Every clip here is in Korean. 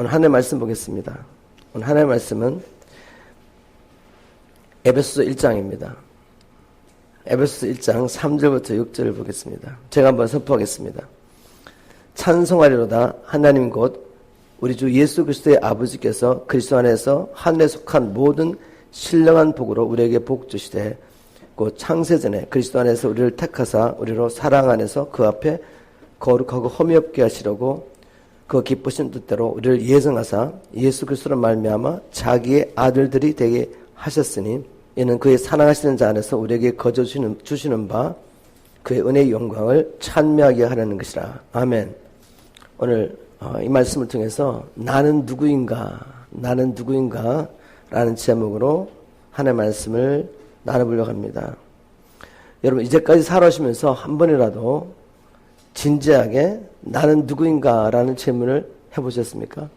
오늘 하나님의 말씀 보겠습니다. 오늘 하나님의 말씀은 에베소서 1장입니다. 에베소서 1장 3절부터 6절을 보겠습니다. 제가 한번 선포하겠습니다. 찬송하리로다. 하나님 곧 우리 주 예수 그리스도의 아버지께서 그리스도 안에서 하늘에 속한 모든 신령한 복으로 우리에게 복 주시되 곧 창세전에 그리스도 안에서 우리를 택하사 우리로 사랑 안에서 그 앞에 거룩하고 험이 없게 하시려고 그 기쁘신 뜻대로 우리를 예정하사 예수 그리스도로 말미암아 자기의 아들들이 되게 하셨으니 이는 그의 사랑하시는 자 안에서 우리에게 거저 주시는 바 그의 은혜의 영광을 찬미하게 하려는 것이라. 아멘. 오늘 이 말씀을 통해서 나는 누구인가 라는 제목으로 하나님의 말씀을 나눠보려고 합니다. 여러분 이제까지 살아오시면서 한 번이라도 진지하게 나는 누구인가 라는 질문을 해보셨습니까?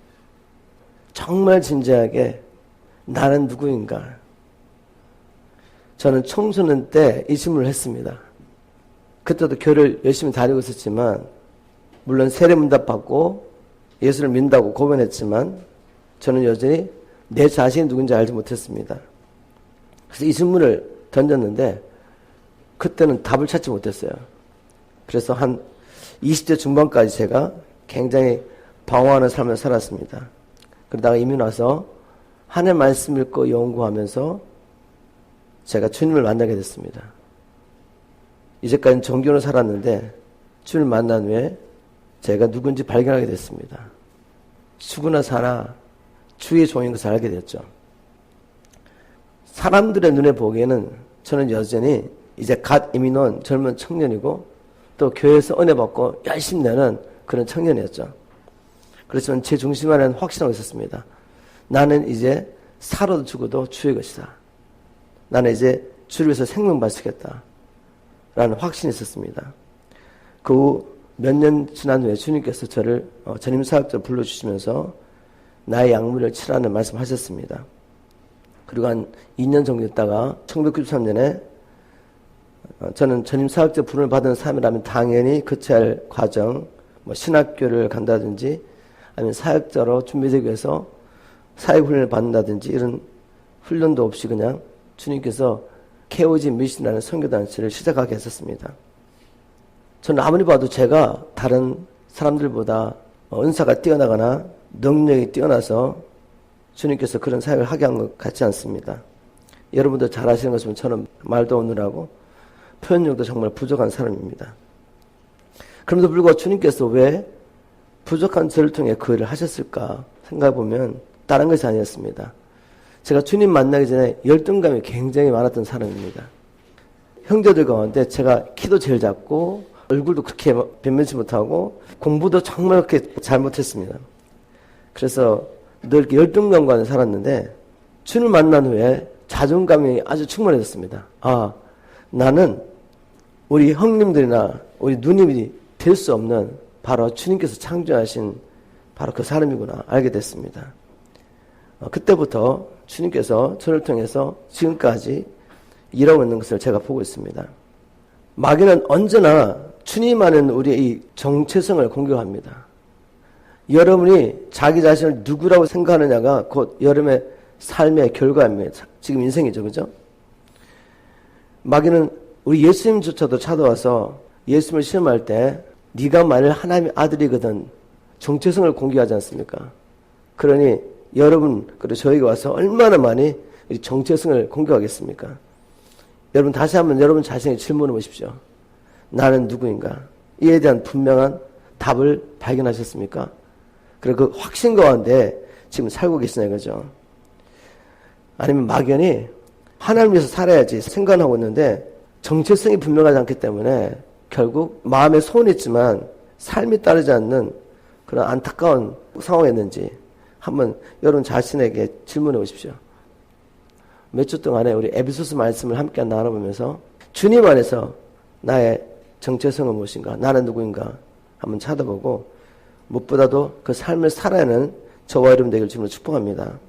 정말 진지하게 나는 누구인가. 저는 청소년 때 이 질문을 했습니다. 그때도 교회를 열심히 다니고 있었지만 물론 세례문답 받고 예수를 믿는다고 고백했지만 저는 여전히 내 자신이 누군지 알지 못했습니다. 그래서 이 질문을 던졌는데 그때는 답을 찾지 못했어요. 그래서 한 20대 중반까지 제가 굉장히 방황하는 삶을 살았습니다. 그러다가 이미 나서 하나님의 말씀 읽고 연구하면서 제가 주님을 만나게 됐습니다. 이제까지는 종교로 살았는데 주님을 만난 후에 제가 누군지 발견하게 됐습니다. 죽으나 살아 주의 종인 것을 알게 됐죠. 사람들의 눈에 보기에는 저는 여전히 이제 갓 이민 온 젊은 청년이고 또 교회에서 은혜 받고 열심히 내는 그런 청년이었죠. 그렇지만 제 중심 안에는 확신하고 있었습니다. 나는 이제 살아도 죽어도 주의 것이다. 나는 이제 주를 위해서 생명 바치겠다 라는 확신이 있었습니다. 그 후 몇 년 지난 후에 주님께서 저를 전임사역자로 불러주시면서 나의 약물을 치라는 말씀하셨습니다. 그리고 한 2년 정도 있다가 1993년에 저는 전임사역자 부름을 받은 사람이라면 당연히 거쳐야 할 과정, 신학교를 간다든지 아니면 사역자로 준비되기 위해서 사역훈련을 받는다든지 이런 훈련도 없이 그냥 주님께서 KOG 미션이라는 선교단체를 시작하게 했었습니다. 저는 아무리 봐도 제가 다른 사람들보다 은사가 뛰어나거나 능력이 뛰어나서 주님께서 그런 사역을 하게 한 것 같지 않습니다. 여러분도 잘 아시는 것처럼 저는 말도 오느라고 표현력도 정말 부족한 사람입니다. 그럼에도 불구하고 주님께서 왜 부족한 저를 통해 그 일을 하셨을까 생각해보면 다른 것이 아니었습니다. 제가 주님 만나기 전에 열등감이 굉장히 많았던 사람입니다. 형제들 가운데 제가 키도 제일 작고 얼굴도 그렇게 변변치 못하고 공부도 정말 그렇게 잘못했습니다. 그래서 늘 이렇게 열등감과 살았는데 주님을 만난 후에 자존감이 아주 충만해졌습니다. 아, 나는 우리 형님들이나 우리 누님이 될 수 없는 바로 주님께서 창조하신 바로 그 사람이구나 알게 됐습니다. 그때부터 주님께서 저를 통해서 지금까지 일하고 있는 것을 제가 보고 있습니다. 마귀는 언제나 주님 안에는 우리의 이 정체성을 공격합니다. 여러분이 자기 자신을 누구라고 생각하느냐가 곧 여러분의 삶의 결과입니다. 지금 인생이죠. 그죠? 마귀는 우리 예수님조차도 찾아와서 예수님을 시험할 때 네가 만일 하나님의 아들이거든 정체성을 공개하지 않습니까? 그러니 여러분 그리고 저에게 와서 얼마나 많이 정체성을 공개하겠습니까? 여러분 다시 한번 여러분 자신에게 질문해 보십시오. 나는 누구인가? 이에 대한 분명한 답을 발견하셨습니까? 그리고 그 확신 가운데 지금 살고 계시냐 이거죠. 아니면 막연히 하나님 위해서 살아야지 생각하고 있는데 정체성이 분명하지 않기 때문에 결국 마음에 소원이 있지만 삶이 따르지 않는 그런 안타까운 상황이었는지 한번 여러분 자신에게 질문해 보십시오. 몇 주 동안에 우리 에베소서 말씀을 함께 나눠보면서 주님 안에서 나의 정체성은 무엇인가? 나는 누구인가? 한번 찾아보고 무엇보다도 그 삶을 살아야 하는 저와 여러분 되길 주님으로 축복합니다.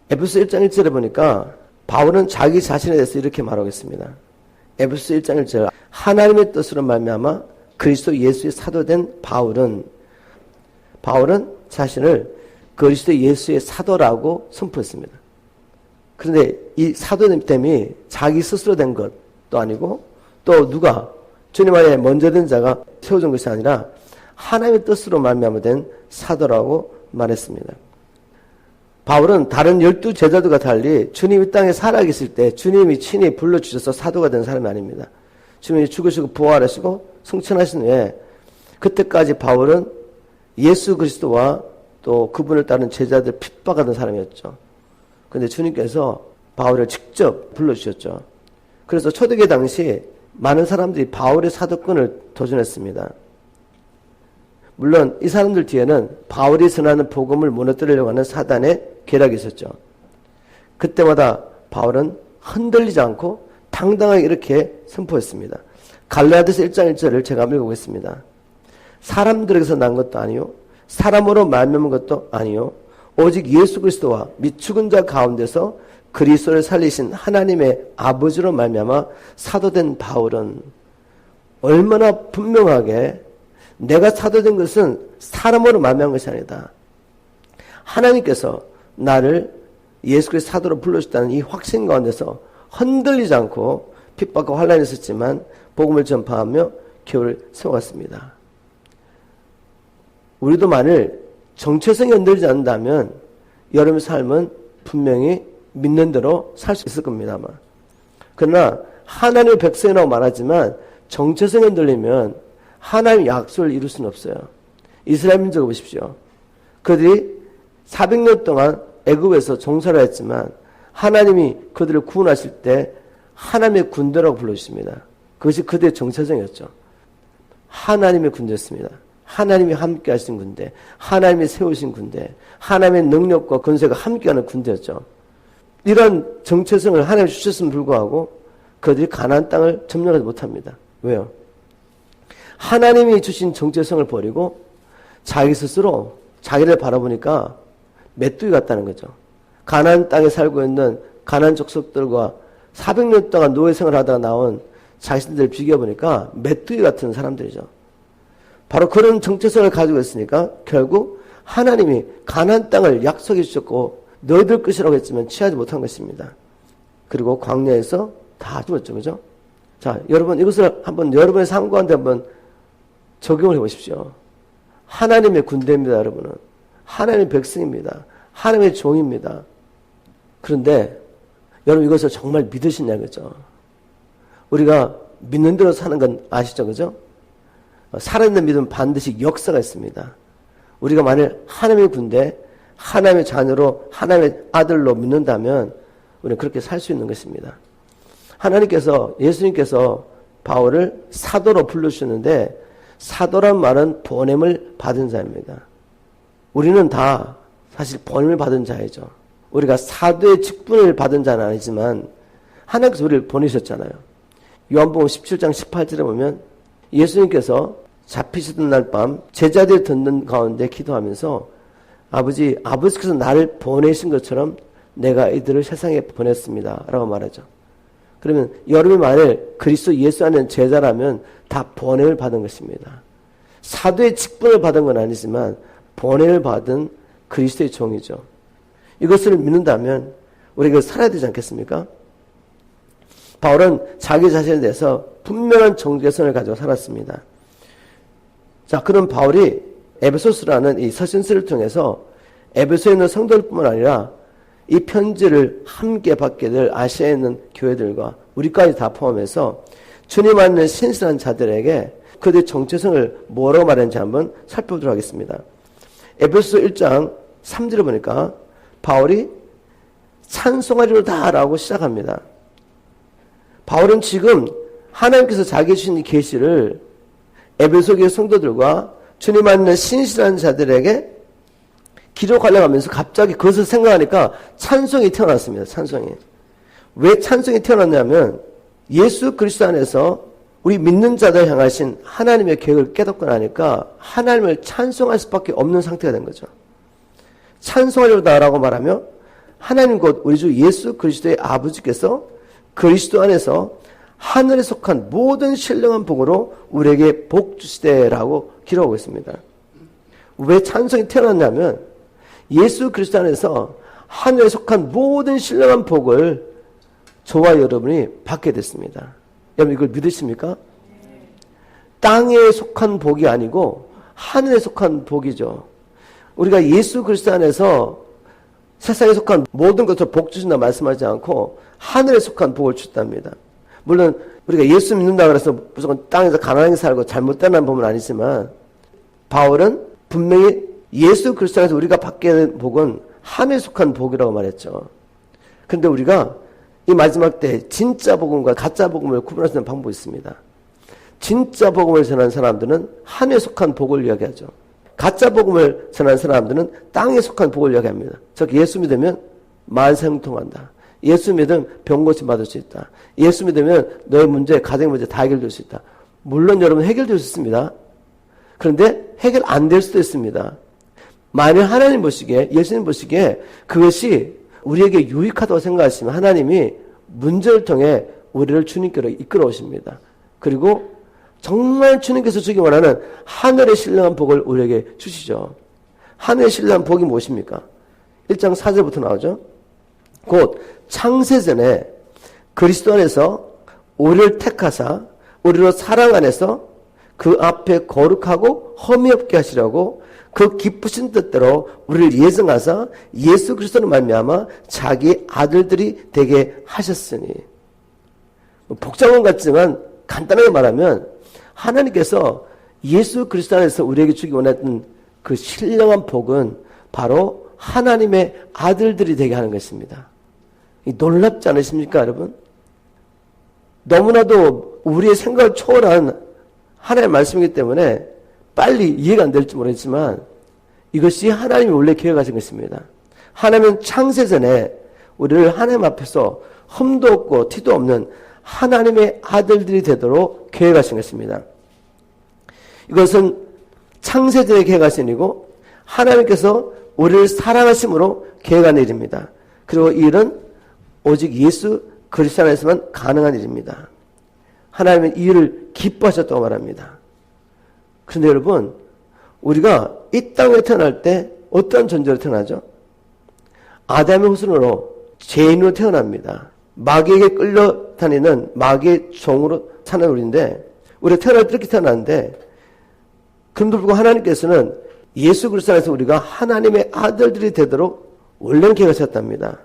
에베소서 1장 1절에 보니까 바울은 자기 자신에 대해서 이렇게 말하고 있습니다. 에베소서 1장 1절 하나님의 뜻으로 말미암아 그리스도 예수의 사도된 바울은 자신을 그리스도 예수의 사도라고 선포했습니다. 그런데 이 사도됨이 자기 스스로 된 것도 아니고 또 누가 주님 안에 먼저 된 자가 세워준 것이 아니라 하나님의 뜻으로 말미암아 된 사도라고 말했습니다. 바울은 다른 12제자들과 달리 주님이 땅에 살아계실 때 주님이 친히 불러주셔서 사도가 된 사람이 아닙니다. 주님이 죽으시고 부활하시고 승천하신 후에 그때까지 바울은 예수 그리스도와 또 그분을 따른 제자들 핍박하던 사람이었죠. 그런데 주님께서 바울을 직접 불러주셨죠. 그래서 초대교회 당시 많은 사람들이 바울의 사도권을 도전했습니다. 물론 이 사람들 뒤에는 바울이 전하는 복음을 무너뜨리려고 하는 사단의 계략이 있었죠. 그때마다 바울은 흔들리지 않고 당당하게 이렇게 선포했습니다. 갈라디아서 1장 1절을 제가 읽어보겠습니다. 사람들에게서 난 것도 아니요 사람으로 말미암은 것도 아니요 오직 예수 그리스도와 및 죽은 자 가운데서 그리스도를 살리신 하나님의 아버지로 말미암아 사도된 바울은 얼마나 분명하게 내가 사도된 것은 사람으로 말미암은 것이 아니다. 하나님께서 나를 예수 그리스도 사도로 불러주셨다는 이 확신 가운데서 흔들리지 않고 핍박과 환란이 있었지만 복음을 전파하며 교회를 세워갔습니다. 우리도 만일 정체성이 흔들리지 않는다면 여러분의 삶은 분명히 믿는 대로 살 수 있을 겁니다. 아마. 그러나 하나님의 백성이라고 말하지만 정체성이 흔들리면 하나님의 약속을 이룰 수는 없어요. 이스라엘 민족을 보십시오. 그들이 400년 동안 애굽에서 종살이를 했지만 하나님이 그들을 구원하실 때 하나님의 군대라고 불러주십니다. 그것이 그들의 정체성이었죠. 하나님의 군대였습니다. 하나님이 함께 하신 군대, 하나님이 세우신 군대, 하나님의 능력과 권세가 함께하는 군대였죠. 이런 정체성을 하나님 주셨음에 불구하고 그들이 가나안 땅을 점령하지 못합니다. 왜요? 하나님이 주신 정체성을 버리고 자기 스스로 자기를 바라보니까 메뚜기 같다는 거죠. 가나안 땅에 살고 있는 가나안 족속들과 400년 동안 노예 생활하다가 나온 자신들을 비교해보니까 메뚜기 같은 사람들이죠. 바로 그런 정체성을 가지고 있으니까 결국 하나님이 가나안 땅을 약속해 주셨고 너희들 것이라고 했지만 취하지 못한 것입니다. 그리고 광야에서 다 죽었죠. 그죠? 자, 여러분 이것을 한번 여러분의 삶 가운데 한번 적용을 해보십시오. 하나님의 군대입니다. 여러분은. 하나님의 백성입니다. 하나님의 종입니다. 그런데 여러분 이것을 정말 믿으시냐겠죠. 우리가 믿는 대로 사는 건 아시죠? 그죠? 살아있는 믿음은 반드시 역사가 있습니다. 우리가 만일 하나님의 군대, 하나님의 자녀로 하나님의 아들로 믿는다면 우리는 그렇게 살 수 있는 것입니다. 하나님께서 예수님께서 바울을 사도로 불러주셨는데 사도란 말은 보냄을 받은 자입니다. 우리는 다 사실 보냄을 받은 자이죠. 우리가 사도의 직분을 받은 자는 아니지만 하나님께서 우리를 보내셨잖아요. 요한복음 17장 18절에 보면 예수님께서 잡히시던 날 밤 제자들이 듣는 가운데 기도하면서 아버지께서 나를 보내신 것처럼 내가 이들을 세상에 보냈습니다. 라고 말하죠. 그러면 여러분이 만일 그리스도 예수 안에 제자라면 다 보냄을 받은 것입니다. 사도의 직분을 받은 건 아니지만 보냄을 받은 그리스도의 종이죠. 이것을 믿는다면 우리가 살아야 되지 않겠습니까? 바울은 자기 자신에 대해서 분명한 정체성을 가지고 살았습니다. 자, 그럼 바울이 에베소스라는 이 서신서를 통해서 에베소에 있는 성도들뿐만 아니라 이 편지를 함께 받게 될 아시아에 있는 교회들과 우리까지 다 포함해서 주님 안에 신실한 자들에게 그들의 정체성을 뭐라고 말하는지 한번 살펴보도록 하겠습니다. 에베소 1장 3절에 보니까 바울이 찬송하리로다 라고 시작합니다. 바울은 지금 하나님께서 자기 주신 이 계시를 에베소 교회 성도들과 주님 안에 신실한 자들에게 기록하려고 하면서 갑자기 그것을 생각하니까 찬송이 태어났습니다. 찬송이. 왜 찬송이 태어났냐면 예수 그리스도 안에서 우리 믿는 자들 향하신 하나님의 계획을 깨닫고 나니까 하나님을 찬송할 수밖에 없는 상태가 된 거죠. 찬송하려다라고 말하며 하나님 곧 우리 주 예수 그리스도의 아버지께서 그리스도 안에서 하늘에 속한 모든 신령한 복으로 우리에게 복 주시되라고 기록하고 있습니다. 왜 찬송이 태어났냐면 예수 그리스도 안에서 하늘에 속한 모든 신령한 복을 저와 여러분이 받게 됐습니다. 여러분 이걸 믿으십니까? 땅에 속한 복이 아니고 하늘에 속한 복이죠. 우리가 예수 그리스도 안에서 세상에 속한 모든 것을 복 주신다 말씀하지 않고 하늘에 속한 복을 주셨답니다. 물론 우리가 예수 믿는다 그래서 무조건 땅에서 가난하게 살고 잘못된 법은 아니지만 바울은 분명히 예수 그리스도 안에서 우리가 받게 된 복은 하늘에 속한 복이라고 말했죠. 그런데 우리가 이 마지막 때 진짜 복음과 가짜 복음을 구분할 수 있는 방법이 있습니다. 진짜 복음을 전하는 사람들은 하늘에 속한 복을 이야기하죠. 가짜 복음을 전하는 사람들은 땅에 속한 복을 이야기합니다. 즉 예수 믿으면 만사형통한다. 예수 믿으면 병 고침 받을 수 있다. 예수 믿으면 너의 문제, 가정 문제 다 해결될 수 있다. 물론 여러분 해결될 수 있습니다. 그런데 해결 안 될 수도 있습니다. 만일 하나님 보시기에, 예수님 보시기에 그것이 우리에게 유익하다고 생각하시면 하나님이 문제를 통해 우리를 주님께로 이끌어 오십니다. 그리고 정말 주님께서 주기 원하는 하늘의 신령한 복을 우리에게 주시죠. 하늘의 신령한 복이 무엇입니까? 1장 4절부터 나오죠. 곧 창세전에 그리스도 안에서 우리를 택하사 우리로 사랑 안에서 그 앞에 거룩하고 험이 없게 하시려고 그 기쁘신 뜻대로 우리를 예정하사 예수 그리스도로 말미암아 자기 아들들이 되게 하셨으니. 복잡한 것 같지만 간단하게 말하면 하나님께서 예수 그리스도 안에서 우리에게 주기 원했던 그 신령한 복은 바로 하나님의 아들들이 되게 하는 것입니다. 놀랍지 않으십니까, 여러분? 너무나도 우리의 생각을 초월한 하나님의 말씀이기 때문에 빨리 이해가 안 될지 모르겠지만 이것이 하나님이 원래 계획하신 것입니다. 하나님은 창세전에 우리를 하나님 앞에서 흠도 없고 티도 없는 하나님의 아들들이 되도록 계획하신 것입니다. 이것은 창세전에 계획하신 일이고 하나님께서 우리를 사랑하심으로 계획한 일입니다. 그리고 이 일은 오직 예수 그리스도 안에서만 가능한 일입니다. 하나님은 이 일을 기뻐하셨다고 말합니다. 그런데 여러분, 우리가 이 땅에 태어날 때 어떤 존재로 태어나죠? 아담의 후손으로 죄인으로 태어납니다. 마귀에게 끌려다니는 마귀의 종으로 사는 우리인데 우리가 태어날 때 이렇게 태어났는데 그럼에도 불구하고 하나님께서는 예수 그리스도 안에서 우리가 하나님의 아들들이 되도록 원래는 계획하셨답니다.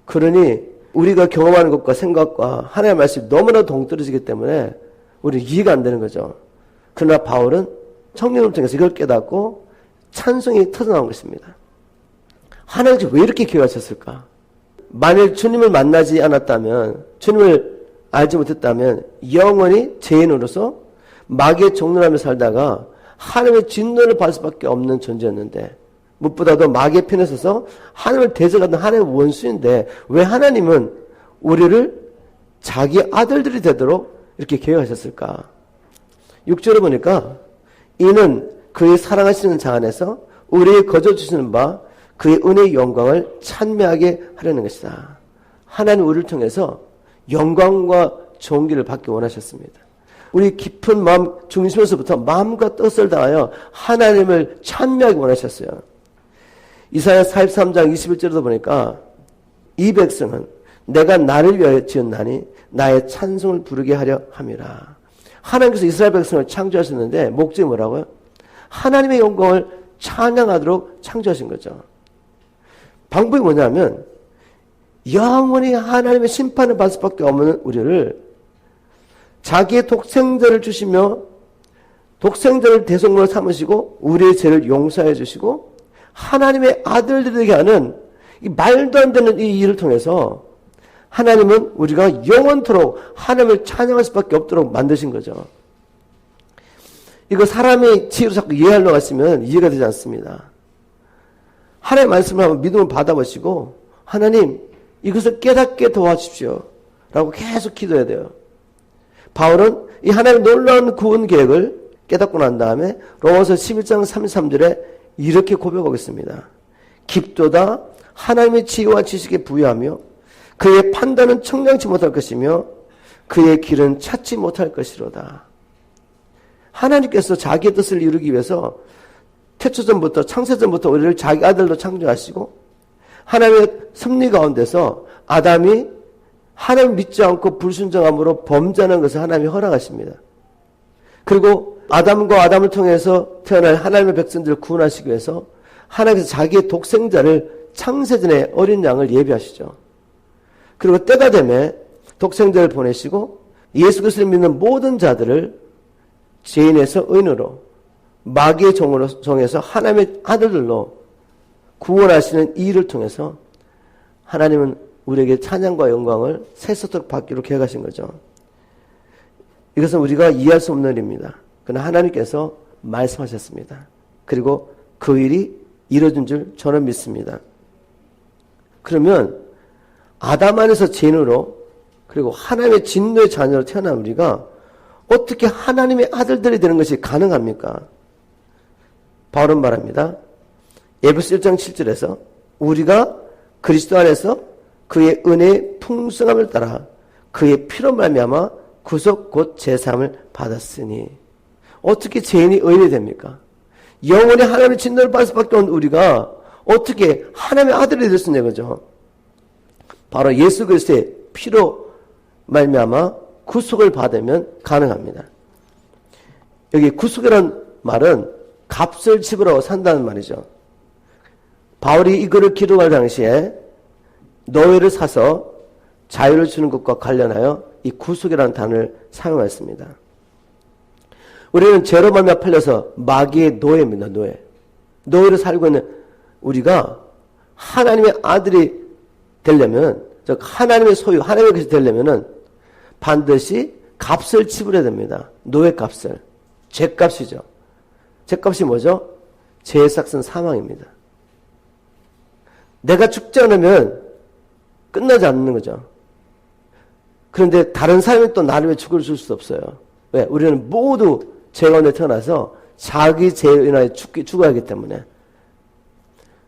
그러니 우리가 경험하는 것과 생각과 하나님의 말씀이 너무나 동떨어지기 때문에 우리는 이해가 안 되는 거죠. 그러나 바울은 성령을 통해서 이걸 깨닫고 찬송이 터져나온 것입니다. 하나님께서 왜 이렇게 계획하셨을까? 만일 주님을 만나지 않았다면, 주님을 알지 못했다면 영원히 죄인으로서 마귀의 종노라며 살다가 하나님의 진노를 받을 수밖에 없는 존재였는데 무엇보다도 마귀의 편에 서서 하나님을 대적하던 하나님의 원수인데 왜 하나님은 우리를 자기 아들들이 되도록 이렇게 계획하셨을까? 6절에 보니까 이는 그의 사랑하시는 자 안에서 우리에게 거저 주시는 바 그의 은혜의 영광을 찬미하게 하려는 것이다. 하나님 우리를 통해서 영광과 존귀를 받기 원하셨습니다. 우리 깊은 마음 중심에서부터 마음과 뜻을 다하여 하나님을 찬미하기 원하셨어요. 이사야 43장 21절에도 보니까 이 백성은 내가 나를 위하여 지었나니 나의 찬송을 부르게 하려 함이라. 하나님께서 이스라엘 백성을 창조하셨는데 목적이 뭐라고요? 하나님의 영광을 찬양하도록 창조하신 거죠. 방법이 뭐냐면 영원히 하나님의 심판을 받을 수밖에 없는 우리를 자기의 독생자를 주시며 독생자를 대속물로 삼으시고 우리의 죄를 용서해 주시고 하나님의 아들들이 되게 하는 이 말도 안 되는 이 일을 통해서 하나님은 우리가 영원토록 하나님을 찬양할 수밖에 없도록 만드신 거죠. 이거 사람의 지혜로 자꾸 이해하려고 하시면 이해가 되지 않습니다. 하나님의 말씀을 한번 믿음을 받아보시고 하나님 이것을 깨닫게 도와주십시오 라고 계속 기도해야 돼요. 바울은 이 하나님의 놀라운 구원 계획을 깨닫고 난 다음에 로마서 11장 33절에 이렇게 고백하고 있습니다. 깊도다 하나님의 지혜와 지식에 부여하며 그의 판단은 청량치 못할 것이며 그의 길은 찾지 못할 것이로다. 하나님께서 자기의 뜻을 이루기 위해서 태초전부터 창세전부터 우리를 자기 아들로 창조하시고 하나님의 섭리 가운데서 아담이 하나님 믿지 않고 불순종함으로 범죄하는 것을 하나님이 허락하십니다. 그리고 아담을 통해서 태어날 하나님의 백성들을 구원하시기 위해서 하나님께서 자기의 독생자를 창세전에 어린 양을 예비하시죠. 그리고 때가 되면 독생자를 보내시고 예수 그리스도를 믿는 모든 자들을 죄인에서 의인으로 마귀의 종에서 하나님의 아들들로 구원하시는 이 일을 통해서 하나님은 우리에게 찬양과 영광을 세세토록 받기로 계획하신 거죠. 이것은 우리가 이해할 수 없는 일입니다. 그러나 하나님께서 말씀하셨습니다. 그리고 그 일이 이루어진 줄 저는 믿습니다. 그러면 아담 안에서 죄인으로 그리고 하나님의 진노의 자녀로 태어난 우리가 어떻게 하나님의 아들들이 되는 것이 가능합니까? 바울은 말합니다. 에베소 1장 7절에서 우리가 그리스도 안에서 그의 은혜의 풍성함을 따라 그의 피로 말미암아 구속 곧 제사함을 받았으니 어떻게 죄인이 의인이 됩니까? 영원히 하나님의 진노를 받을 수밖에 없는 우리가 어떻게 하나님의 아들이 될 수 있는 거죠? 바로 예수 그리스도의 피로 말미암아 구속을 받으면 가능합니다. 여기 구속이라는 말은 값을 지불하고 산다는 말이죠. 바울이 이거를 기록할 당시에 노예를 사서 자유를 주는 것과 관련하여 이 구속이라는 단어를 사용했습니다. 우리는 죄로 말미암아 팔려서 마귀의 노예입니다. 노예로 살고 있는 우리가 하나님의 아들이 되려면, 즉 하나님의 소유, 하나님의 것이 되려면은 반드시 값을 지불해야 됩니다. 노예 값을. 죄값이죠. 죄값이 뭐죠? 죄의 삭은 사망입니다. 내가 죽지 않으면 끝나지 않는 거죠. 그런데 다른 사람이 또 나를 왜 죽을 줄 수 없어요. 왜? 우리는 모두 죄 가운데 태어나서 자기 죄에 인하여 죽어야 하기 때문에.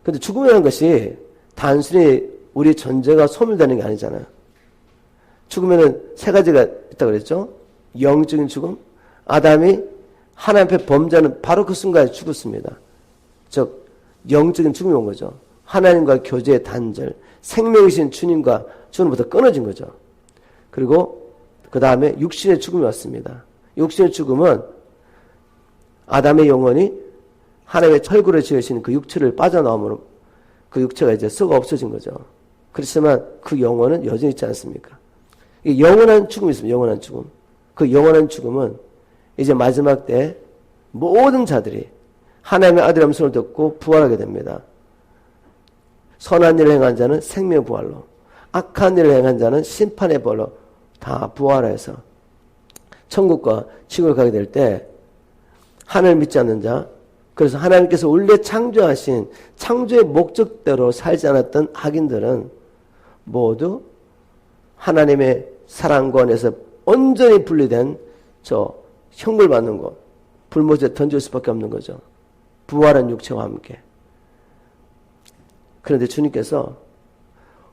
그런데 죽음이라는 것이 단순히 우리 전제가 소멸되는 게 아니잖아요. 죽으면은 세 가지가 있다고 그랬죠. 영적인 죽음. 아담이 하나님 앞에 범죄하는 바로 그 순간에 죽었습니다. 즉 영적인 죽음이 온 거죠. 하나님과 교제의 단절, 생명이신 주님부터 끊어진 거죠. 그리고 그 다음에 육신의 죽음이 왔습니다. 육신의 죽음은 아담의 영혼이 하나님의 철구를 지으신 그 육체를 빠져나오므로 그 육체가 이제 썩어 없어진 거죠. 그렇지만 그 영혼은 여전히 있지 않습니까? 영원한 죽음이 있습니다. 영원한 죽음. 그 영원한 죽음은 이제 마지막 때 모든 자들이 하나님의 아들의 음성을 듣고 부활하게 됩니다. 선한 일을 행한 자는 생명의 부활로, 악한 일을 행한 자는 심판의 부활로 다 부활해서 천국과 지구를 가게 될 때 하나님을 믿지 않는 자, 그래서 하나님께서 원래 창조하신 창조의 목적대로 살지 않았던 악인들은 모두 하나님의 사랑과 안에서 온전히 분리된 저 형벌 받는 것, 불못에 던질 수밖에 없는 거죠. 부활한 육체와 함께. 그런데 주님께서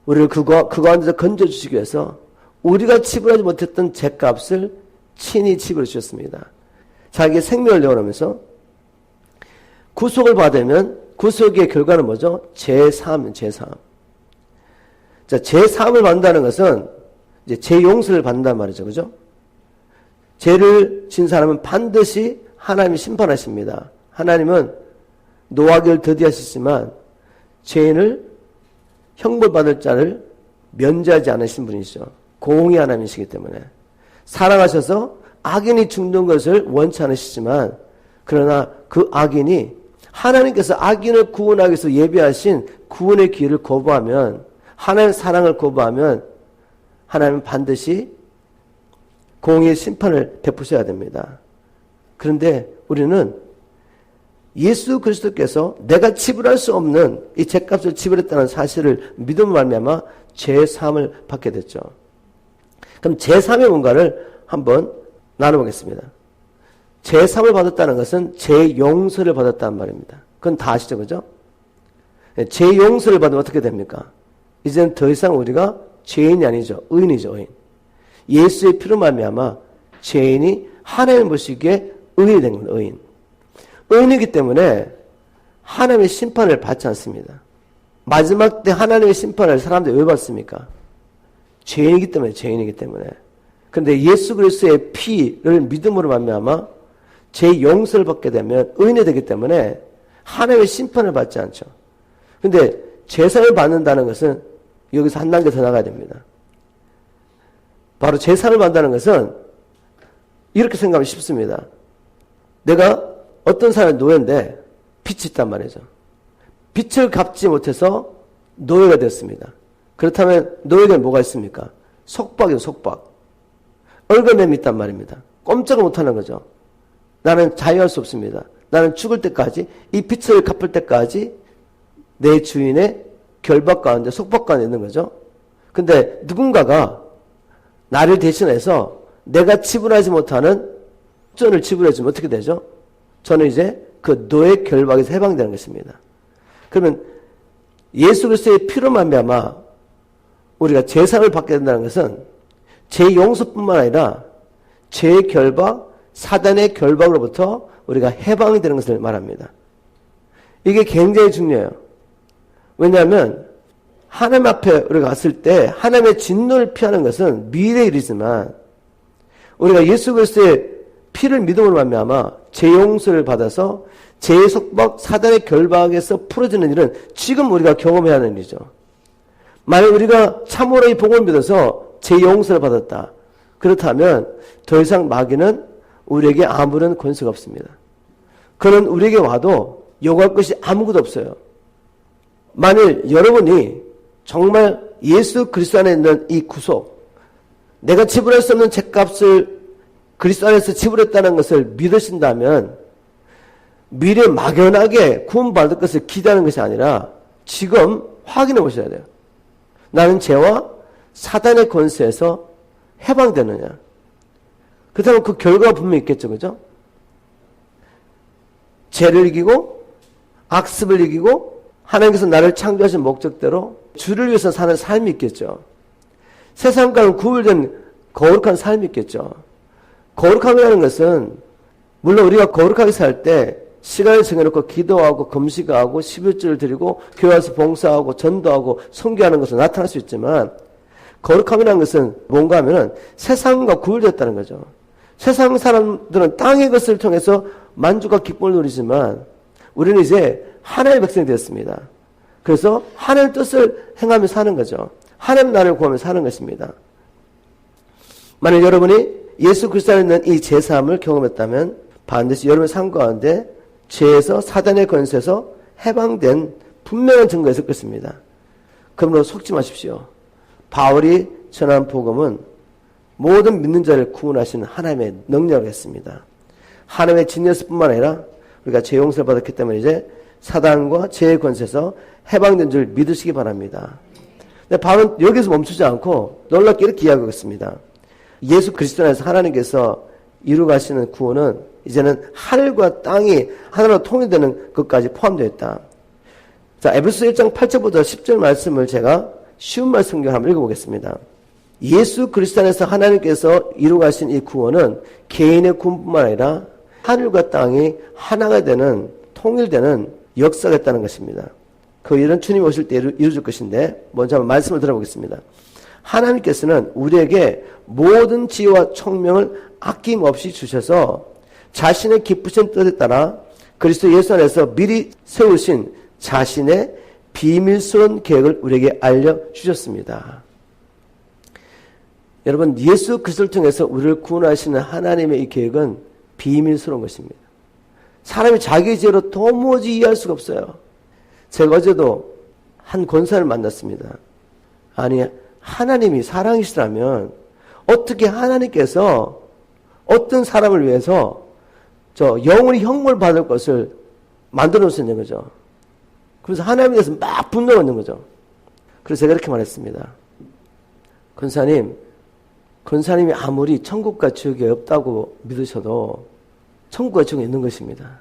우리를 그 가운데서 건져주시기 위해서 우리가 지불하지 못했던 죄값을 친히 지불해 주셨습니다. 자기의 생명을 내어놓으면서 구속을 받으면 구속의 결과는 뭐죠? 죄사함. 자, 죄사함을 받는다는 것은 이제 죄 용서를 받는단 말이죠. 그죠? 죄를 진 사람은 반드시 하나님이 심판하십니다. 하나님은 노하기를 더디하시지만 죄인을 형벌받을 자를 면제하지 않으신 분이시죠. 공의 하나님이시기 때문에. 사랑하셔서 악인이 죽는 것을 원치 않으시지만 그러나 그 악인이 하나님께서 악인을 구원하기 위해서 예비하신 구원의 기회를 거부하면 하나님의 사랑을 거부하면 하나님은 반드시 공의의 심판을 베푸셔야 됩니다. 그런데 우리는 예수 그리스도께서 내가 지불할 수 없는 이 죄값을 지불했다는 사실을 믿음으로 말미암아 죄사함을 받게 됐죠. 그럼 죄사함의 뭔가를 한번 나눠보겠습니다. 죄사함을 받았다는 것은 죄용서를 받았다는 말입니다. 그건 다 아시죠, 그죠? 죄용서를 받으면 어떻게 됩니까? 이제는 더 이상 우리가 죄인이 아니죠. 의인이죠, 의인. 예수의 피로 말미암아 죄인이 하나님 보시기에 의인이 된 겁니다, 의인. 의인이기 때문에 하나님의 심판을 받지 않습니다. 마지막 때 하나님의 심판을 사람들이 왜 받습니까? 죄인이기 때문에. 그런데 예수 그리스도의 피를 믿음으로 말미암아 제 용서를 받게 되면 의인이 되기 때문에 하나님의 심판을 받지 않죠. 그런데 제사를 받는다는 것은 여기서 한 단계 더 나가야 됩니다. 바로 제사를 받는다는 것은 이렇게 생각하면 쉽습니다. 내가 어떤 사람의 노예인데 빚이 있단 말이죠. 빚을 갚지 못해서 노예가 됐습니다. 그렇다면 노예에게 뭐가 있습니까? 속박이죠, 속박. 얼간됨이 있단 말입니다. 꼼짝을 못하는 거죠. 나는 자유할 수 없습니다. 나는 죽을 때까지, 이 빚을 갚을 때까지 내 주인의 결박 가운데, 속박 가운데 있는 거죠. 근데 누군가가 나를 대신해서 내가 지불하지 못하는 전을 지불해주면 어떻게 되죠? 저는 이제 그 노예 결박에서 해방되는 것입니다. 그러면 예수 그리스도의 피로 말미암아 우리가 제사를 받게 된다는 것은 제 용서뿐만 아니라 죄의 결박, 사단의 결박으로부터 우리가 해방이 되는 것을 말합니다. 이게 굉장히 중요해요. 왜냐하면 하나님 앞에 우리가 갔을 때 하나님의 진노를 피하는 것은 미래의 일이지만 우리가 예수 그리스도의 피를 믿음으로 말미암아 제 용서를 받아서 제 속박, 사단의 결박에서 풀어지는 일은 지금 우리가 경험해야 하는 일이죠. 만약 우리가 참으로 이 복음을 믿어서 제 용서를 받았다. 그렇다면 더 이상 마귀는 우리에게 아무런 권세가 없습니다. 그는 우리에게 와도 요구할 것이 아무것도 없어요. 만일 여러분이 정말 예수 그리스도 안에 있는 이 구속, 내가 지불할 수 없는 죄값을 그리스도 안에서 지불했다는 것을 믿으신다면 미래 막연하게 구원받을 것을 기대하는 것이 아니라 지금 확인해 보셔야 돼요. 나는 죄와 사단의 권세에서 해방되느냐. 그렇다면 그 결과가 분명히 있겠죠. 그죠? 죄를 이기고 악습을 이기고 하나님께서 나를 창조하신 목적대로 주를 위해서 사는 삶이 있겠죠. 세상과는 구별된 거룩한 삶이 있겠죠. 거룩함이라는 것은 물론 우리가 거룩하게 살 때 시간을 정해놓고 기도하고 금식하고 11조를 드리고 교회 와서 봉사하고 전도하고 선교하는 것은 나타날 수 있지만 거룩함이라는 것은 뭔가 하면은 세상과 구별됐다는 거죠. 세상 사람들은 땅의 것을 통해서 만족과 기쁨을 누리지만 우리는 이제 하나님의 백성이 되었습니다. 그래서 하나님의 뜻을 행하며 사는 거죠. 하나님 나라를 구하며 사는 것입니다. 만약 여러분이 예수 그리스도 안에 있는 이 제사함을 경험했다면 반드시 여러분의 삶 가운데 죄에서 사단의 권세에서 해방된 분명한 증거가 있을 것입니다. 그러므로 속지 마십시오. 바울이 전한 복음은 모든 믿는 자를 구원하시는 하나님의 능력을 했습니다. 하나님의 진리였을 뿐만 아니라 우리가 죄 용서를 받았기 때문에 이제 사단과 죄의 권세에서 해방된 줄 믿으시기 바랍니다. 근데 바울은 여기서 멈추지 않고 놀랍게 이렇게 이야기하고 있습니다. 예수 그리스도 안에서 하나님께서 이루가시는 구원은 이제는 하늘과 땅이 하나로 통일되는 것까지 포함되어 있다. 자, 에베소 1장 8절부터 10절 말씀을 제가 쉬운 말씀을 한번 읽어보겠습니다. 예수 그리스도 안에서 하나님께서 이루가신 이 구원은 개인의 구원뿐만 아니라 하늘과 땅이 하나가 되는 통일되는 역사가 있다는 것입니다. 그 일은 주님 오실 때 이루어질 것인데 먼저 한번 말씀을 들어보겠습니다. 하나님께서는 우리에게 모든 지혜와 총명을 아낌없이 주셔서 자신의 기쁘신 뜻에 따라 그리스도 예수 안에서 미리 세우신 자신의 비밀스러운 계획을 우리에게 알려주셨습니다. 여러분, 예수 그리스도를 통해서 우리를 구원하시는 하나님의 이 계획은 비밀스러운 것입니다. 사람이 자기 지혜로 도무지 이해할 수가 없어요. 제가 어제도 한 권사를 만났습니다. 아니, 하나님이 사랑이시라면 어떻게 하나님께서 어떤 사람을 위해서 저 영원히 형벌 받을 것을 만들어 놓으셨는 거죠. 그래서 하나님에 대해서 막 분노가 있는 거죠. 그래서 제가 이렇게 말했습니다. 권사님이 아무리 천국과 지옥이 없다고 믿으셔도 천국과 지옥이 있는 것입니다.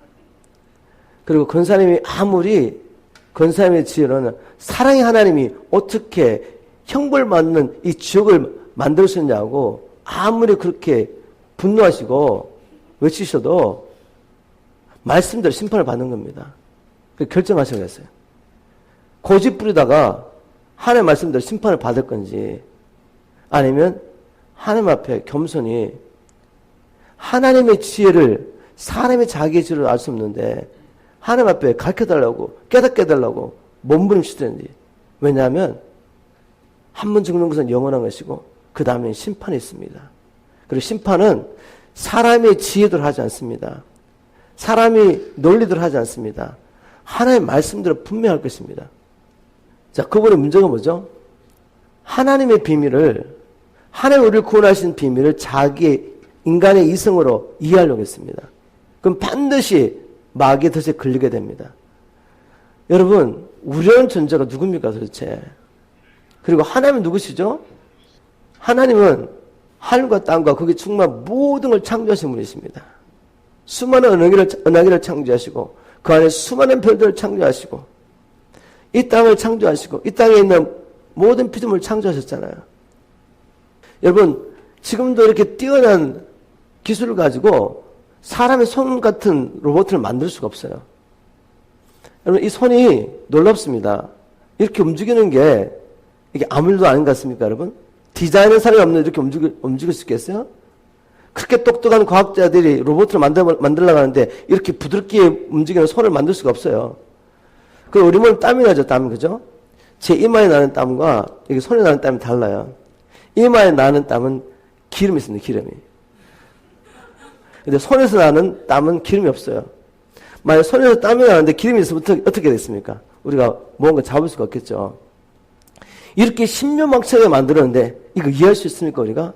그리고 권사님이 아무리 권사님의 지혜로는 사랑의 하나님이 어떻게 형벌받는 이 지옥을 만들었느냐고 아무리 그렇게 분노하시고 외치셔도 말씀대로 심판을 받는 겁니다. 결정하셔야겠어요. 고집 부리다가 하나님 말씀대로 심판을 받을 건지, 아니면 하나님 앞에 겸손히 하나님의 지혜를 사람의 자기의 지혜로 알 수 없는데 하나님 앞에 가르쳐달라고, 깨닫게 해달라고 몸부림치든지. 왜냐하면 한 번 죽는 것은 영원한 것이고 그 다음에 심판이 있습니다. 그리고 심판은 사람의 지혜대로 하지 않습니다. 사람이 논리대로 하지 않습니다. 하나님의 말씀대로 분명할 것입니다. 자, 그분의 문제가 뭐죠? 하나님의 비밀을, 하나님 우리를 구원하신 비밀을 자기 인간의 이성으로 이해하려고 했습니다. 그럼 반드시 마귀의 덫에 걸리게 됩니다. 여러분, 우리라는 존재가 누굽니까 도대체? 그리고 하나님은 누구시죠? 하나님은 하늘과 땅과 거기 충만한 모든 걸 창조하신 분이십니다. 수많은 은하계를 창조하시고 그 안에 수많은 별들을 창조하시고 이 땅을 창조하시고 이 땅에 있는 모든 피조물을 창조하셨잖아요. 여러분, 지금도 이렇게 뛰어난 기술을 가지고 사람의 손 같은 로봇을 만들 수가 없어요. 여러분, 이 손이 놀랍습니다. 이렇게 움직이는 게 이게 아무 일도 아닌 것 같습니까, 여러분? 디자인한 사람이 없는 이렇게 움직일 수 있겠어요? 그렇게 똑똑한 과학자들이 로봇을 만들려고 하는데 이렇게 부드럽게 움직이는 손을 만들 수가 없어요. 그 우리 몸은 땀이 나죠, 땀, 그죠? 제 이마에 나는 땀과 이게 손에 나는 땀이 달라요. 이마에 나는 땀은 기름이 있습니다, 기름이. 근데 손에서 나는 땀은 기름이 없어요. 만약 손에서 땀이 나는데 기름이 있으면 어떻게 됐습니까? 우리가 뭔가 잡을 수가 없겠죠. 이렇게 신묘막창하게 만들었는데 이거 이해할 수 있습니까, 우리가?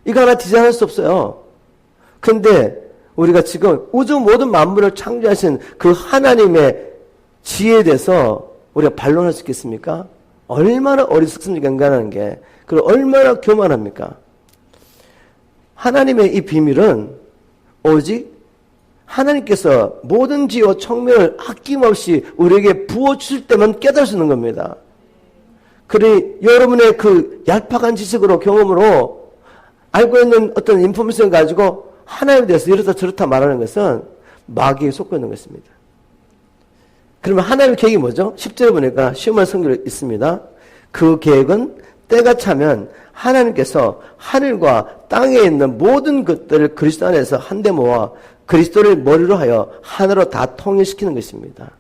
이거 하나 디자인할 수 없어요. 그런데 우리가 지금 우주 모든 만물을 창조하신 그 하나님의 지혜에 대해서 우리가 반론할 수 있겠습니까? 얼마나 어리석습니까, 인간하는 게. 그리고 얼마나 교만합니까? 하나님의 이 비밀은 오직 하나님께서 모든 지혜와 청명을 아낌없이 우리에게 부어주실 때만 깨달을 수 있는 겁니다. 그러니 여러분의 그 얄팍한 지식으로 경험으로 알고 있는 어떤 인포메이션을 가지고 하나님에 대해서 이렇다 저렇다 말하는 것은 마귀에 속고 있는 것입니다. 그러면 하나님의 계획이 뭐죠? 10절에 보니까 시험할 성경이 있습니다. 그 계획은 때가 차면 하나님께서 하늘과 땅에 있는 모든 것들을 그리스도 안에서 한데 모아 그리스도를 머리로 하여 하나로 다 통일시키는 것입니다.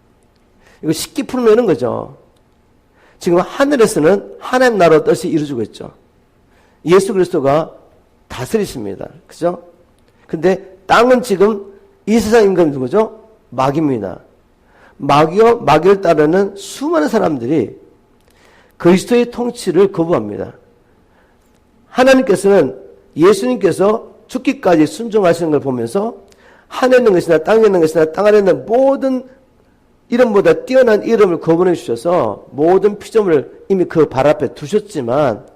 이거 쉽게 풀면 이런 거죠. 지금 하늘에서는 하나님 나라의 뜻이 이루어지고 있죠. 예수 그리스도가 다스리십니다. 그죠? 근데 땅은 지금 이 세상 임금이 누구죠? 마귀입니다. 마귀를 따르는 수많은 사람들이 그리스도의 통치를 거부합니다. 하나님께서는 예수님께서 죽기까지 순종하시는 걸 보면서 하늘에 있는 것이나 땅에 있는 것이나 땅 안에 있는 모든 이름보다 뛰어난 이름을 거부해 주셔서 모든 피조물을 이미 그 발 앞에 두셨지만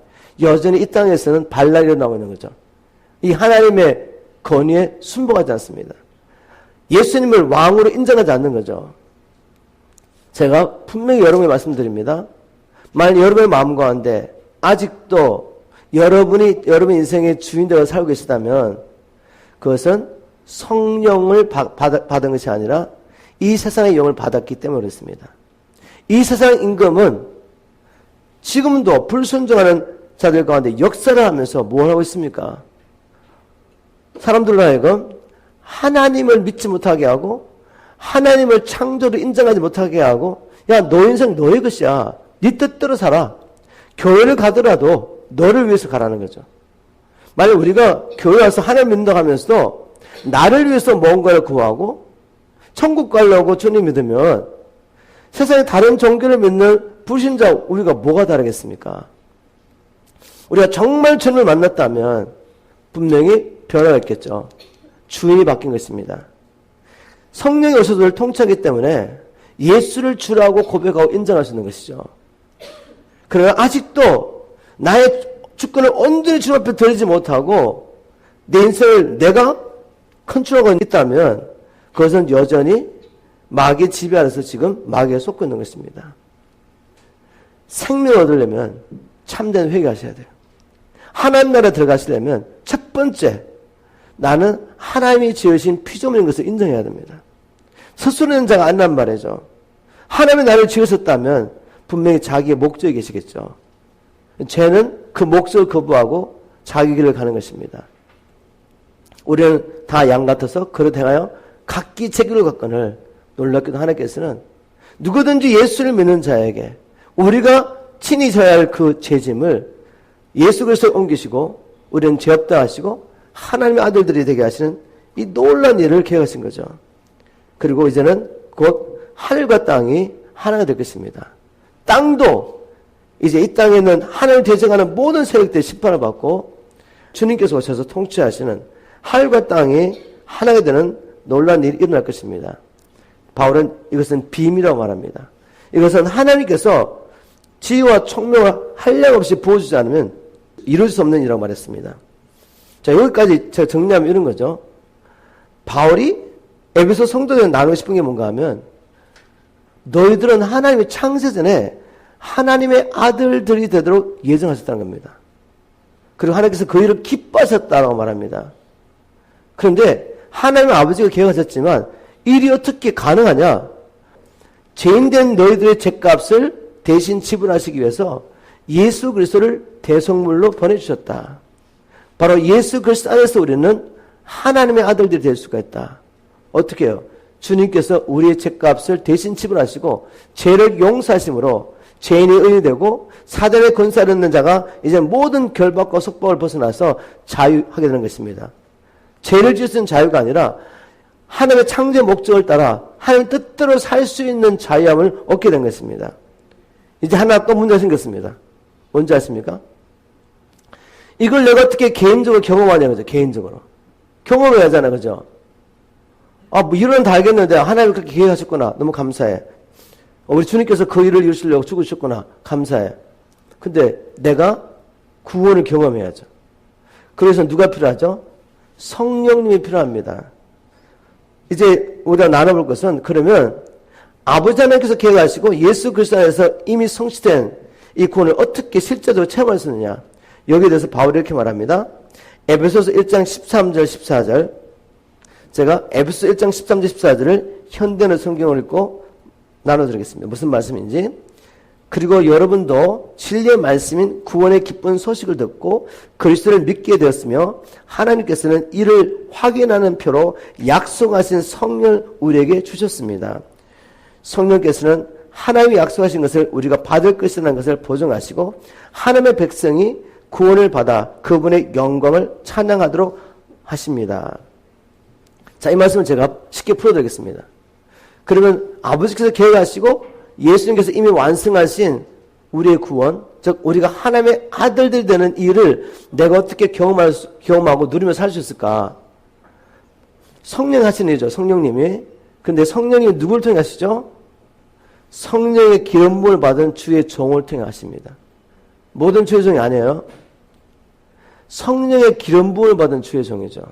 여전히 이 땅에서는 반란이 일어나고 있는 거죠. 이 하나님의 권위에 순복하지 않습니다. 예수님을 왕으로 인정하지 않는 거죠. 제가 분명히 여러분에게 말씀드립니다. 만약 여러분의 마음 가운데 아직도 여러분이 여러분 인생의 주인되어 살고 계시다면 그것은 성령을 받은 것이 아니라 이 세상의 영을 받았기 때문에 그렇습니다. 이 세상 임금은 지금도 불순종하는 자들 가운데 역사를 하면서 뭘 하고 있습니까? 사람들로 하여금 하나님을 믿지 못하게 하고 하나님을 창조를 인정하지 못하게 하고 야, 너 인생 너의 것이야. 네 뜻대로 살아. 교회를 가더라도 너를 위해서 가라는 거죠. 만약 우리가 교회 와서 하나님 믿는다고 하면서도 나를 위해서 뭔가를 구하고 천국 가려고 주님 믿으면 세상에 다른 종교를 믿는 불신자 우리가 뭐가 다르겠습니까? 우리가 정말 주님을 만났다면 분명히 변화가 있겠죠. 주인이 바뀐 것입니다. 성령이 오셔서 우리를 통치하기 때문에 예수를 주라고 고백하고 인정할 수 있는 것이죠. 그러나 아직도 나의 주권을 온전히 주님 앞에 드리지 못하고 내 인생을 내가 컨트롤하고 있다면 그것은 여전히 마귀의 지배 아래서 지금 마귀에 속고 있는 것입니다. 생명을 얻으려면 참된 회개하셔야 돼요. 하나님 나라에 들어가시려면 첫 번째 나는 하나님이 지으신 피조물인 것을 인정해야 됩니다. 스스로 있는 자가 아니란 말이죠. 하나님이 나를 지으셨다면 분명히 자기의 목적이 계시겠죠. 죄는 그 목적을 거부하고 자기 길을 가는 것입니다. 우리는 다 양 같아서 그릇 행하여 각기 제 길을 걷거늘. 놀랍게도 하나님께서는 누구든지 예수를 믿는 자에게 우리가 친히 져야 할 그 죄짐을 예수 그리스도에 옮기시고 우리는 죄 없다 하시고 하나님의 아들들이 되게 하시는 이 놀라운 일을 계획하신 거죠. 그리고 이제는 곧 하늘과 땅이 하나가 될 것입니다. 땅도 이제 이 땅에 있는 하나님을 대적하는 모든 세력들의 심판을 받고 주님께서 오셔서 통치하시는 하늘과 땅이 하나가 되는 놀라운 일이 일어날 것입니다. 바울은 이것은 비밀이라고 말합니다. 이것은 하나님께서 지혜와 총명을 한량없이 부어주지 않으면 이룰 수 없는 일이라고 말했습니다. 자, 여기까지 제가 정리하면 이런 거죠. 바울이 에베소 성도들에 나누고 싶은 게 뭔가 하면 너희들은 하나님의 창세전에 하나님의 아들들이 되도록 예정하셨다는 겁니다. 그리고 하나님께서 그 일을 기뻐하셨다고 말합니다. 그런데 하나님의 아버지가 계획하셨지만 일이 어떻게 가능하냐? 죄인된 너희들의 죄값을 대신 지불하시기 위해서 예수 그리스도를 대속물로 보내주셨다. 바로 예수 그리스도 안에서 우리는 하나님의 아들들이 될 수가 있다. 어떻게 해요? 주님께서 우리의 죄값을 대신 지불하시고 죄를 용서하심으로 죄인이 의인이 되고 사단의 권세를 얻는 자가 이제 모든 결박과 속박을 벗어나서 자유하게 되는 것입니다. 죄를 지을 수 있는 자유가 아니라 하나님의 창조의 목적을 따라 하나님 뜻대로 살 수 있는 자유함을 얻게 된 것입니다. 이제 하나 또 문제가 생겼습니다. 뭔지 아십니까? 이걸 내가 어떻게 개인적으로 경험하냐, 그죠? 개인적으로. 경험해야 하잖아, 그죠? 아, 뭐 이런 다 알겠는데 하나님 그렇게 계획하셨구나. 너무 감사해. 우리 주님께서 그 일을 이루시려고 죽으셨구나. 감사해. 근데 내가 구원을 경험해야죠. 그래서 누가 필요하죠? 성령님이 필요합니다. 이제 우리가 나눠볼 것은 그러면 아버지 하나님께서 계획하시고 예수 그리스도 안에서 이미 성취된 이 구원을 어떻게 실제적으로 체험할 수 있느냐. 여기에 대해서 바울이 이렇게 말합니다. 에베소서 1장 13절 14절 제가 에베소 1장 13절 14절을 현대는 성경을 읽고 나눠드리겠습니다. 무슨 말씀인지. 그리고 여러분도 진리의 말씀인 구원의 기쁜 소식을 듣고 그리스도를 믿게 되었으며 하나님께서는 이를 확인하는 표로 약속하신 성령을 우리에게 주셨습니다. 성령께서는 하나님이 약속하신 것을 우리가 받을 것이라는 것을 보증하시고 하나님의 백성이 구원을 받아 그분의 영광을 찬양하도록 하십니다. 자, 이 말씀을 제가 쉽게 풀어드리겠습니다. 그러면 아버지께서 계획하시고 예수님께서 이미 완성하신 우리의 구원, 즉 우리가 하나님의 아들들 되는 일을 내가 어떻게 경험하고 누리며 살 수 있을까? 성령 하시는 일이죠. 성령님이. 근데 성령이 누굴 통해 하시죠? 성령의 기름 부음을 받은 주의 종을 통해 하십니다. 모든 주의 종이 아니에요. 성령의 기름 부음을 받은 주의 종이죠.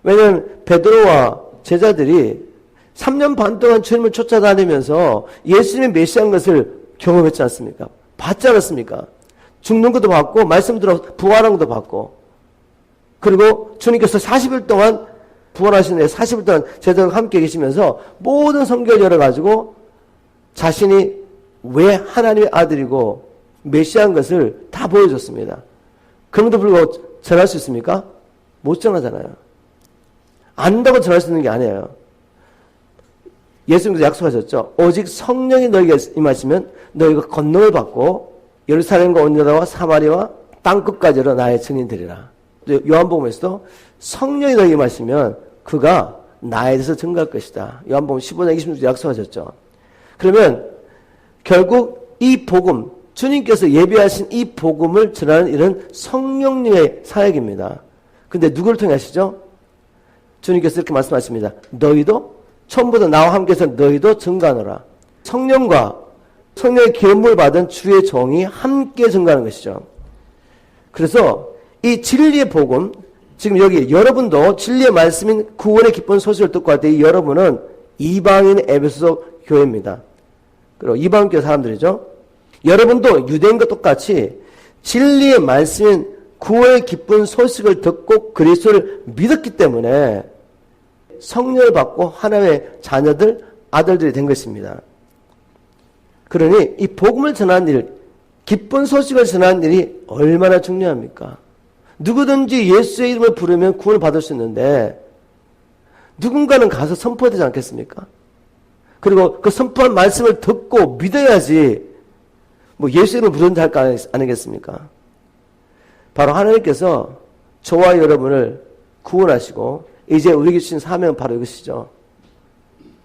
왜냐하면 베드로와 제자들이 3년 반 동안 주님을 쫓아다니면서 예수님의 메시아인 것을 경험했지 않습니까? 봤지 않았습니까? 죽는 것도 봤고 말씀 들어 부활한 것도 봤고 그리고 주님께서 40일 동안 부활하신 후에 40일 동안 제자들과 함께 계시면서 모든 성경을 열어가지고 자신이 왜 하나님의 아들이고 메시아인 것을 다 보여줬습니다. 그럼에도 불구하고 전할 수 있습니까? 못 전하잖아요. 안다고 전할 수 있는 게 아니에요. 예수님께서 약속하셨죠. 오직 성령이 너희에게 임하시면 너희가 권능을 받고 예루살렘과 온 유다와 사마리아와 땅끝까지로 나의 증인되리라. 요한복음에서도 성령이 너희에게 임하시면 그가 나에 대해서 증거할 것이다. 요한복음 15장 26절 약속하셨죠. 그러면 결국 이 복음, 주님께서 예비하신 이 복음을 전하는 일은 성령님의 사역입니다. 근데 누구를 통해 하시죠? 주님께서 이렇게 말씀하십니다. 너희도 처음부터 나와 함께해서 너희도 증거하노라. 성령과 성령의 기름을 받은 주의 종이 함께 증거하는 것이죠. 그래서 이 진리의 복음, 지금 여기 여러분도 진리의 말씀인 구원의 기쁜 소식을 듣고 할 때 이 여러분은 이방인 에베소 교회입니다. 그리고 이방인 교회 사람들이죠. 여러분도 유대인과 똑같이 진리의 말씀인 구원의 기쁜 소식을 듣고 그리스도를 믿었기 때문에 성령을 받고 하나님의 자녀들, 아들들이 된 것입니다. 그러니 이 복음을 전하는 일, 기쁜 소식을 전하는 일이 얼마나 중요합니까? 누구든지 예수의 이름을 부르면 구원을 받을 수 있는데 누군가는 가서 선포해야 되지 않겠습니까? 그리고 그 선포한 말씀을 듣고 믿어야지 뭐 예수 이름을 부른다 할 거 아니겠습니까? 바로 하나님께서 저와 여러분을 구원하시고 이제 우리에게 주신 사명은 바로 이것이죠.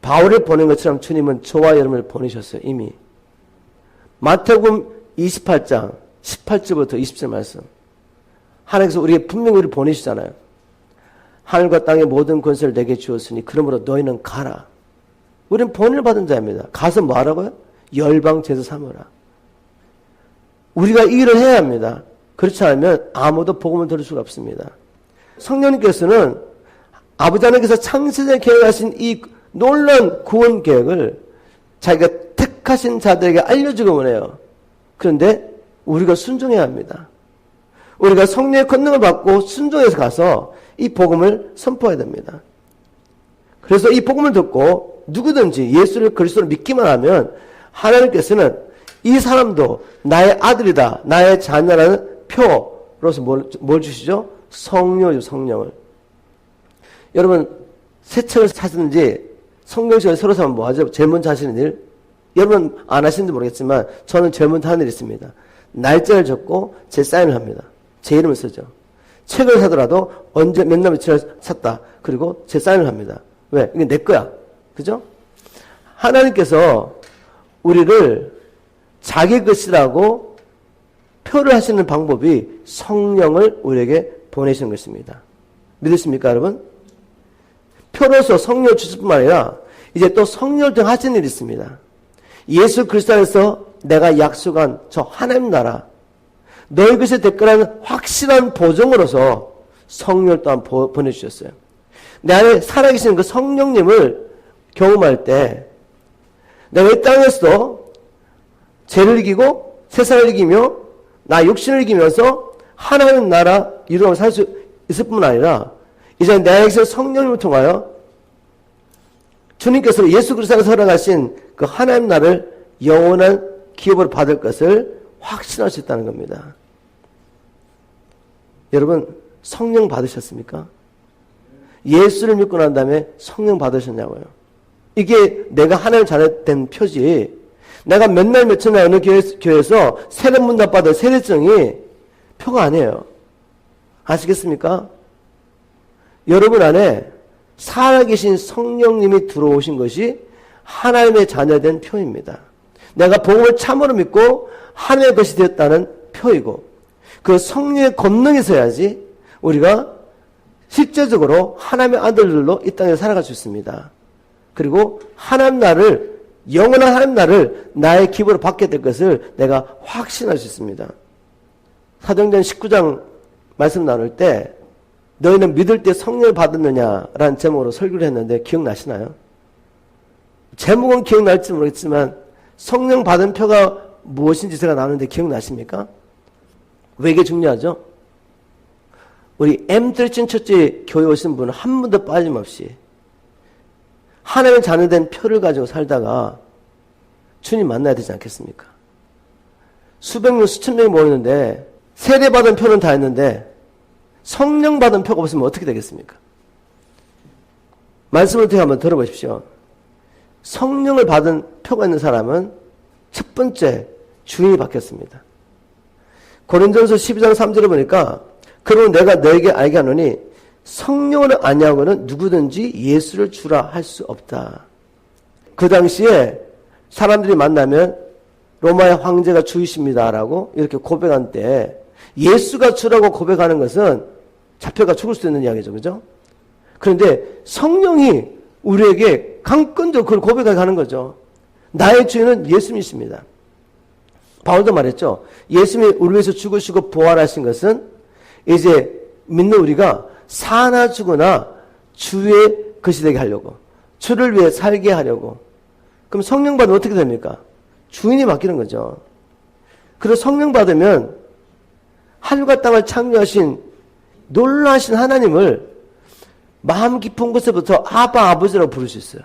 바울을 보낸 것처럼 주님은 저와 여러분을 보내셨어요. 이미. 마태복음 28장 18절부터 20절 말씀. 하나님께서 우리에게 분명히 우리를 보내시잖아요. 하늘과 땅의 모든 권세를 내게 주었으니 그러므로 너희는 가라. 우리는 본을 받은 자입니다. 가서 뭐 하라고요? 열방 제자 삼으라. 우리가 이 일을 해야 합니다. 그렇지 않으면 아무도 복음을 들을 수가 없습니다. 성령님께서는 아버지 하나님께서 창세전에 계획하신 이 놀라운 구원 계획을 자기가 택하신 자들에게 알려주고 원해요. 그런데 우리가 순종해야 합니다. 우리가 성령의 권능을 받고 순종해서 가서 이 복음을 선포해야 됩니다. 그래서 이 복음을 듣고 누구든지 예수를 그리스도로 믿기만 하면 하나님께서는 이 사람도 나의 아들이다, 나의 자녀라는 표로서 뭘 주시죠? 성령이죠, 성령을. 여러분, 새 책을 사시는지 성경책을 새로 사면 뭐하죠? 제일 먼저 하시는 일? 여러분 안 하시는지 모르겠지만 저는 제일 먼저 하는 일이 있습니다. 날짜를 적고 제 사인을 합니다. 제 이름을 쓰죠. 책을 사더라도 언제 몇 날 며칠 샀다. 그리고 제 사인을 합니다. 왜? 이게 내 거야. 그죠? 하나님께서 우리를 자기 것이라고 표를 하시는 방법이 성령을 우리에게 보내시는 것입니다. 믿으십니까, 여러분? 표로서 성령을 주실 뿐만 아니라 이제 또 성령을 통해 하시는 일이 있습니다. 예수 그리스도 안에서 내가 약속한 저 하나님 나라, 너희 것이 될 거라는 확실한 보증으로서 성령을 또한 보내주셨어요. 내 안에 살아계시는 그 성령님을 경험할 때 내가 이 땅에서도 죄를 이기고 세상을 이기며 나 육신을 이기면서 하나님 나라 이루어 살 수 있을 뿐만 아니라 이제 내 안에서 성령님을 통하여 주님께서 예수 그리스도가 설명하신 그 하나님 나라를 영원한 기업으로 받을 것을 확신할 수 있다는 겁니다. 여러분 성령 받으셨습니까? 예수를 믿고 난 다음에 성령 받으셨냐고요. 이게 내가 하나님 자녀된 표지. 내가 몇 날 며칠 날 어느 교회에서 세례문답 받은 세례증이 표가 아니에요. 아시겠습니까? 여러분 안에 살아계신 성령님이 들어오신 것이 하나님의 자녀된 표입니다. 내가 복음을 참으로 믿고 하나님의 것이 되었다는 표이고 그 성령의 권능이 있어야지 우리가 실제적으로 하나님의 아들들로 이 땅에 살아갈 수 있습니다. 그리고 하나님 나라를 영원한 하나님 나라를 나의 기부로 받게 될 것을 내가 확신할 수 있습니다. 사도행전 19장 말씀 나눌 때 너희는 믿을 때 성령을 받았느냐라는 제목으로 설교를 했는데 기억나시나요? 제목은 기억날지 모르겠지만 성령 받은 표가 무엇인지 제가 나누는데 기억나십니까? 왜 이게 중요하죠? 우리 M13 첫째 교회 오신 분은 한 분도 빠짐없이 하나님의 자녀된 표를 가지고 살다가 주님 만나야 되지 않겠습니까? 수백 명, 수천 명이 모이는데 세례받은 표는 다 했는데 성령 받은 표가 없으면 어떻게 되겠습니까? 말씀을 통해 한번 들어보십시오. 성령을 받은 표가 있는 사람은 첫 번째 주인이 바뀌었습니다. 고린도전서 12장 3절에 보니까 그러면 내가 너에게 알게 하노니 성령을 아니하고는 누구든지 예수를 주라 할 수 없다. 그 당시에 사람들이 만나면 로마의 황제가 주이십니다라고 이렇게 고백한 때 예수가 주라고 고백하는 것은 잡혀가 죽을 수 있는 이야기죠. 그죠? 그런데 성령이 우리에게 강권적으로 그걸 고백하게 하는 거죠. 나의 주인은 예수님이십니다. 바울도 말했죠. 예수님이 우리 위해서 죽으시고 부활하신 것은 이제 믿는 우리가 사나 죽으나 주의 것이 되게 하려고, 주를 위해 살게 하려고. 그럼 성령 받으면 어떻게 됩니까? 주인이 바뀌는 거죠. 그래서 성령 받으면 하늘과 땅을 창조하신 놀라신 하나님을 마음 깊은 곳에부터 아빠 아버지라고 부를 수 있어요.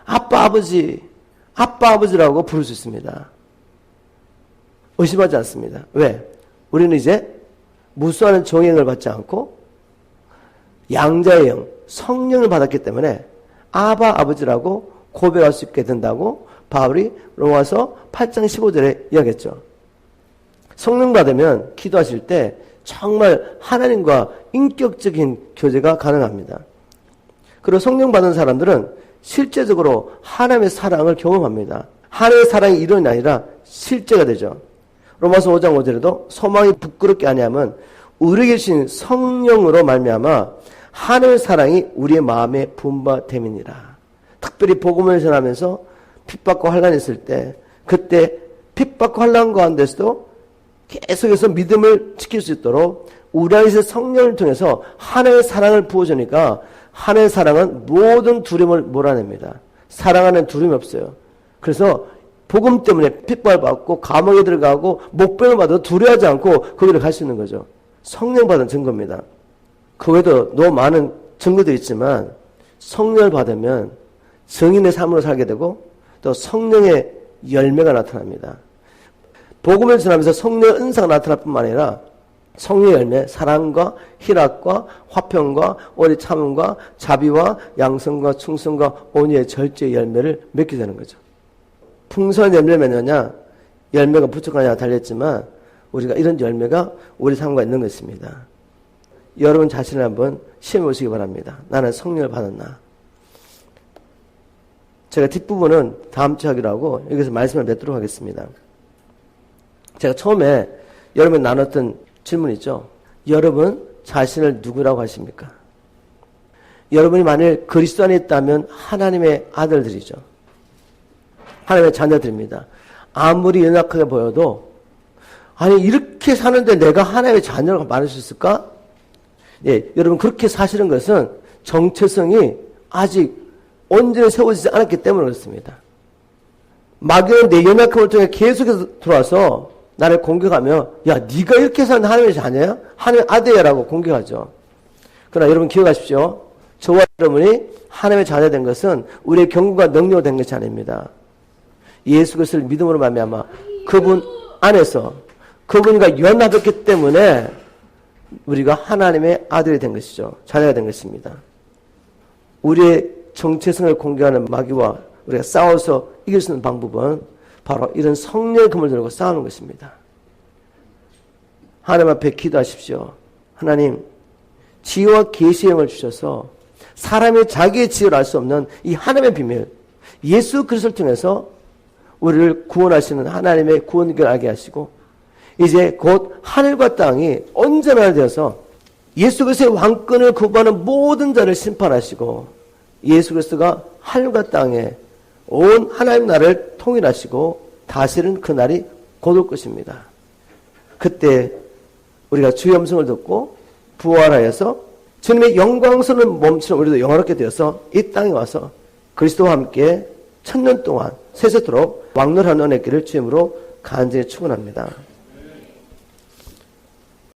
아빠 아버지 아빠 아버지라고 부를 수 있습니다. 의심하지 않습니다. 왜? 우리는 이제 무수한 정행을 받지 않고 양자의 영, 성령을 받았기 때문에 아바 아버지라고 고백할 수 있게 된다고 바울이 로마서 8장 15절에 이야기했죠. 성령 받으면 기도하실 때 정말 하나님과 인격적인 교제가 가능합니다. 그리고 성령 받은 사람들은 실제적으로 하나님의 사랑을 경험합니다. 하나님의 사랑이 이론이 아니라 실제가 되죠. 로마서 5장 5절에도 소망이 부끄럽게 아니하면 우리 계신 성령으로 말미암아 하나님의 사랑이 우리의 마음에 분바됨이니라. 특별히 복음을 전하면서 핍박과 환난이 있을 때 그때 핍박과 환난 가운데서도 계속해서 믿음을 지킬 수 있도록 우리 안에서 성령을 통해서 하나님의 사랑을 부어주니까 하나님의 사랑은 모든 두려움을 몰아냅니다. 사랑하는 두려움이 없어요. 그래서 복음 때문에 핍박을 받고 감옥에 들어가고 목병을 받아도 두려워하지 않고 거기를 갈 수 있는 거죠. 성령 받은 증거입니다. 그 외에도 너무 많은 증거도 있지만 성령을 받으면 증인의 삶으로 살게 되고 또 성령의 열매가 나타납니다. 복음을 전하면서 성령의 은사가 나타날 뿐만 아니라 성령의 열매, 사랑과 희락과 화평과 오래 참음과 자비와 양성과 충성과 온유의 절제의 열매를 맺게 되는 거죠. 풍성한 열매를 맺느냐 열매가 부족하냐 달렸지만 우리가 이런 열매가 우리 삶과 있는 것입니다. 여러분 자신을 한번 시험해 보시기 바랍니다. 나는 성령을 받았나? 제가 뒷부분은 다음 주 하기로 하고 여기서 말씀을 맺도록 하겠습니다. 제가 처음에 여러분 나눴던 질문 있죠. 여러분 자신을 누구라고 하십니까? 여러분이 만일 그리스도 안에 있다면 하나님의 아들들이죠. 하나님의 자녀들입니다. 아무리 연약하게 보여도 아니 이렇게 사는데 내가 하나님의 자녀라고 말할 수 있을까? 예, 여러분 그렇게 사시는 것은 정체성이 아직 온전히 세워지지 않았기 때문에 그렇습니다. 마귀는 내 연약함을 통해 계속해서 들어와서 나를 공격하며 야 네가 이렇게 사는 하나님의 자녀야? 하나님의 아들이라고 공격하죠. 그러나 여러분 기억하십시오. 저와 여러분이 하나님의 자녀 된 것은 우리의 경륜과 능력으로 된 것이 아닙니다. 예수 그리스도를 믿음으로 말미암아 그분 안에서 그분과 연합했기 때문에 우리가 하나님의 아들이 된 것이죠. 자녀가 된 것입니다. 우리의 정체성을 공격하는 마귀와 우리가 싸워서 이길 수 있는 방법은 바로 이런 성령의 금을 들고 싸우는 것입니다. 하나님 앞에 기도하십시오. 하나님, 지혜와 계시의 영을 주셔서 사람이 자기의 지혜를 알 수 없는 이 하나님의 비밀, 예수 그리스도를 통해서 우리를 구원하시는 하나님의 구원을 알게 하시고 이제 곧 하늘과 땅이 온전하게 되어서 예수 그리스도의 왕권을 거부하는 모든 자를 심판하시고 예수 그리스도가 하늘과 땅에 온 하나님 나라를 통일하시고 다스리는 그날이 곧 올 것입니다. 그때 우리가 주의 음성을 듣고 부활하여서 주님의 영광스러운 몸처럼 우리도 영화롭게 되어서 이 땅에 와서 그리스도와 함께 1000년 동안 세세토록 왕노라는 은혜길을 주임으로 간절히 축원합니다.